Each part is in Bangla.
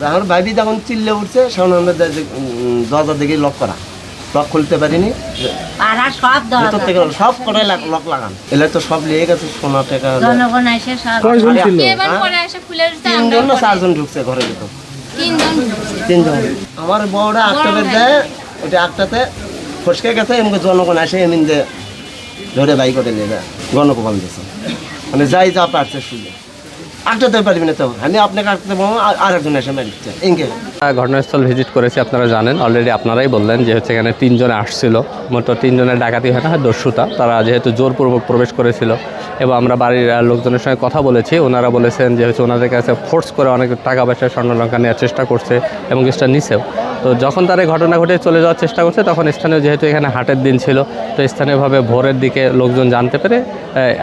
আমার ভাবি যখন চিল্লে উঠছে সামনে দরজা দিকে লক করা, লক খুলতে পারিনি, সব কটাই লক লাগান। এলে তো সব লিয়ে গেছে সোনা টাকা। তিনজন না চারজন ঢুকছে ঘরে ভিতর, তিনজন। আমার বউটা আটটাতে যায়, ওইটা আটটাতে ফসকে গেছে, এমনি জনগণ আসে এমনি ধরে বাই করে নিয়ে যায়, গণকোপাল দিয়েছে। মানে যাই যা পারছে শুধু আটটাতে পারবি না, তো আমি আপনাকে আটটাতে পাবো, আর একজন এসে মারিচ্ছে এঁকে। ঘটনাস্থল ভিজিট করেছি, আপনারা জানেন, অলরেডি আপনারাই বললেন যে হচ্ছে এখানে তিনজনে আসছিল, মোট তিনজনের ডাকাতি হয় না, দস্যুতা। তারা যেহেতু জোরপূর্বক প্রবেশ করেছিল এবং আমরা বাড়ির লোকজনের সঙ্গে কথা বলেছি, ওনারা বলেছেন যে হচ্ছে ওনাদের কাছে ফোর্স করে অনেক টাকা পয়সা স্বর্ণলঙ্কা নেওয়ার চেষ্টা করছে এবং কিছুটা নিছেও। তো যখন তারা ঘটনা ঘটে চলে যাওয়ার চেষ্টা করছে, তখন স্থানীয়, যেহেতু এখানে হাটের দিন ছিল, তো স্থানীয়ভাবে ভোরের দিকে লোকজন জানতে পেরে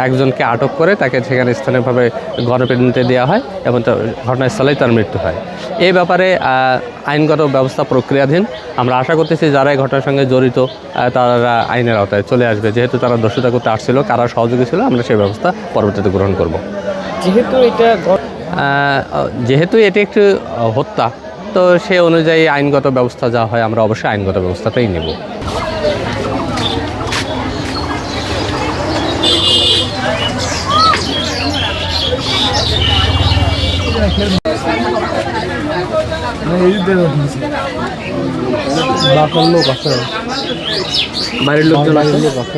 একজনকে আটক করে তাকে সেখানে স্থানীয়ভাবে গণপিটুনিতে দেওয়া হয় এবং ঘটনাস্থলেই তার মৃত্যু হয়। এই ব্যাপারে আইনগত ব্যবস্থা প্রক্রিয়াধীন। আমরা আশা করতেছি যারা এই ঘটনার সঙ্গে জড়িত তারা আইনের আওতায় চলে আসবে। যেহেতু তারা দস্যুতা করতে আসছিল, কারা সহযোগী ছিল, আমরা সেই ব্যবস্থা পরবর্তীতে গ্রহণ করব। যেহেতু এটি একটি হত্যা, তো সে অনুযায়ী আইনগত ব্যবস্থা যা হয় আমরা অবশ্যই আইনগত ব্যবস্থাটাই নেব। লোক আছে, বাইরের লোক আছে।